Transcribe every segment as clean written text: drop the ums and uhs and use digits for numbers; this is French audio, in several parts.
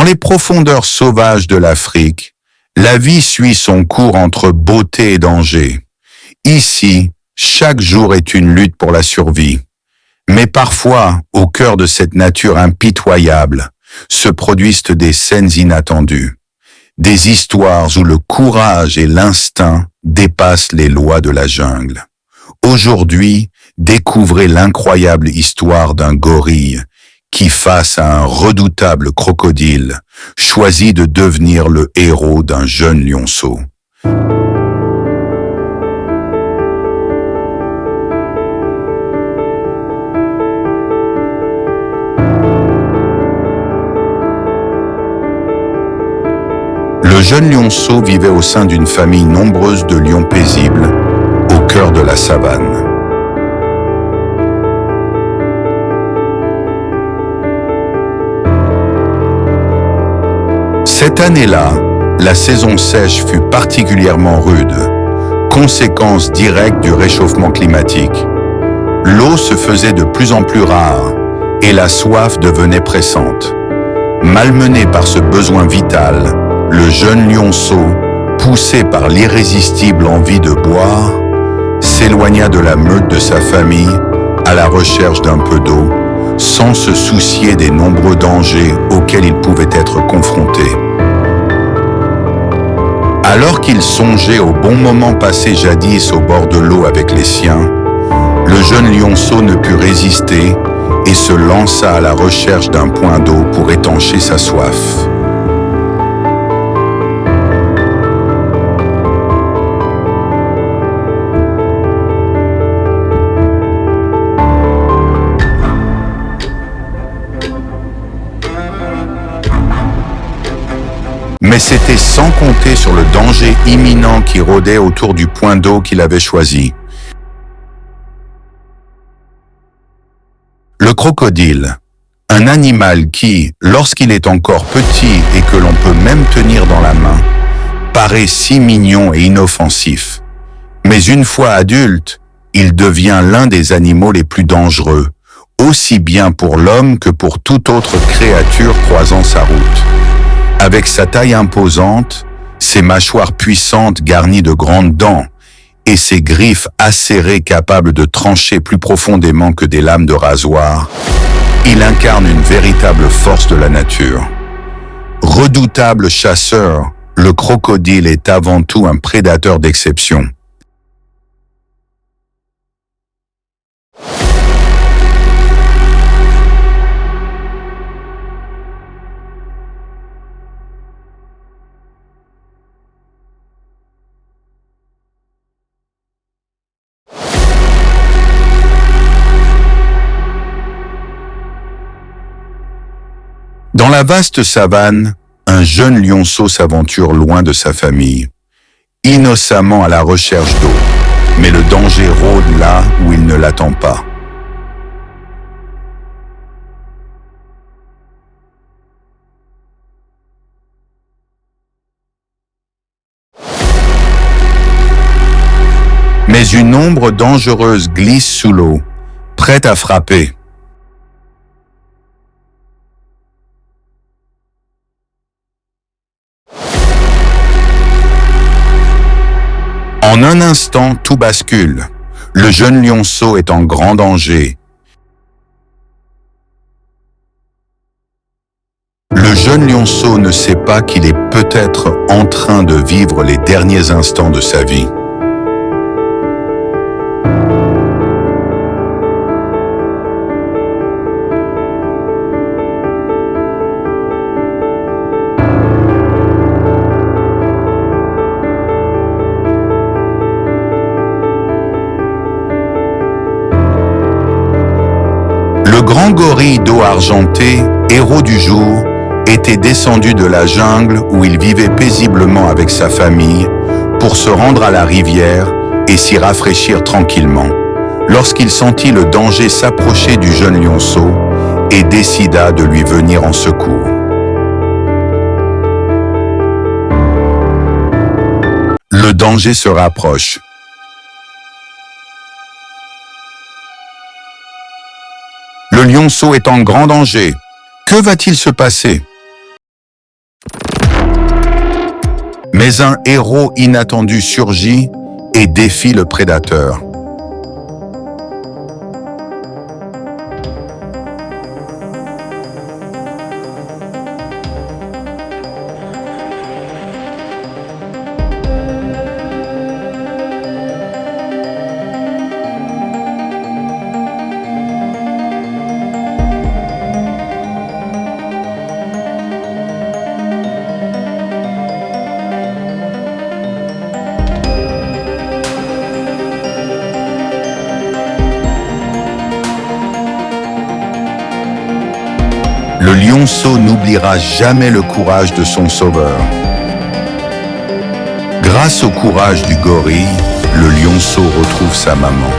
les profondeurs sauvages de l'Afrique, la vie suit son cours entre beauté et danger. Ici, chaque jour est une lutte pour la survie. Mais parfois, au cœur de cette nature impitoyable, se produisent des scènes inattendues. Des histoires où le courage et l'instinct dépassent les lois de la jungle. Aujourd'hui, découvrez l'incroyable histoire d'un gorille qui, face à un redoutable crocodile, choisit de devenir le héros d'un jeune lionceau. Le jeune lionceau vivait au sein d'une famille nombreuse de lions paisibles, au cœur de la savane. Cette année-là, la saison sèche fut particulièrement rude, conséquence directe du réchauffement climatique. L'eau se faisait de plus en plus rare et la soif devenait pressante. Malmené par ce besoin vital, le jeune lionceau, poussé par l'irrésistible envie de boire, s'éloigna de la meute de sa famille à la recherche d'un peu d'eau, sans se soucier des nombreux dangers auxquels il pouvait être confronté. Alors qu'il songeait au bon moment passé jadis au bord de l'eau avec les siens, le jeune lionceau ne put résister et se lança à la recherche d'un point d'eau pour étancher sa soif. Mais c'était sans compter sur le danger imminent qui rôdait autour du point d'eau qu'il avait choisi. Le crocodile, un animal qui, lorsqu'il est encore petit et que l'on peut même tenir dans la main, paraît si mignon et inoffensif. Mais une fois adulte, il devient l'un des animaux les plus dangereux, aussi bien pour l'homme que pour toute autre créature croisant sa route. Avec sa taille imposante, ses mâchoires puissantes garnies de grandes dents et ses griffes acérées capables de trancher plus profondément que des lames de rasoir, il incarne une véritable force de la nature. Redoutable chasseur, le crocodile est avant tout un prédateur d'exception. Dans la vaste savane, un jeune lionceau s'aventure loin de sa famille, innocemment à la recherche d'eau, mais le danger rôde là où il ne l'attend pas. Mais une ombre dangereuse glisse sous l'eau, prête à frapper. En un instant, tout bascule. Le jeune lionceau est en grand danger. Le jeune lionceau ne sait pas qu'il est peut-être en train de vivre les derniers instants de sa vie. Le grand gorille d'eau argentée, héros du jour, était descendu de la jungle où il vivait paisiblement avec sa famille pour se rendre à la rivière et s'y rafraîchir tranquillement, lorsqu'il sentit le danger s'approcher du jeune lionceau et décida de lui venir en secours. Le danger se rapproche. Le lionceau est en grand danger. Que va-t-il se passer? Mais un héros inattendu surgit et défie le prédateur. Le lionceau n'oubliera jamais le courage de son sauveur. Grâce au courage du gorille, le lionceau retrouve sa maman.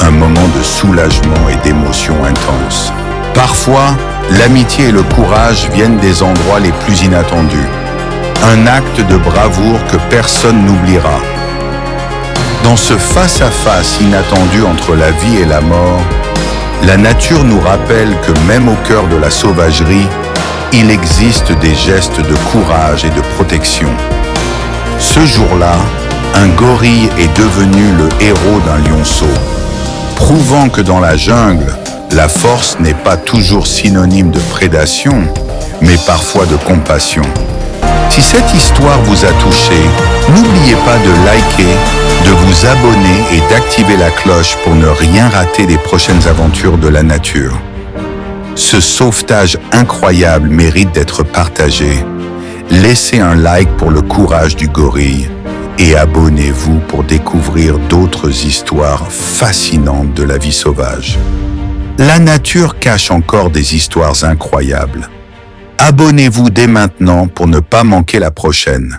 Un moment de soulagement et d'émotion intense. Parfois, l'amitié et le courage viennent des endroits les plus inattendus. Un acte de bravoure que personne n'oubliera. Dans ce face-à-face inattendu entre la vie et la mort, la nature nous rappelle que même au cœur de la sauvagerie, il existe des gestes de courage et de protection. Ce jour-là, un gorille est devenu le héros d'un lionceau, prouvant que dans la jungle, la force n'est pas toujours synonyme de prédation, mais parfois de compassion. Si cette histoire vous a touché, n'oubliez pas de liker, de vous abonner et d'activer la cloche pour ne rien rater des prochaines aventures de la nature. Ce sauvetage incroyable mérite d'être partagé. Laissez un like pour le courage du gorille et abonnez-vous pour découvrir d'autres histoires fascinantes de la vie sauvage. La nature cache encore des histoires incroyables. Abonnez-vous dès maintenant pour ne pas manquer la prochaine.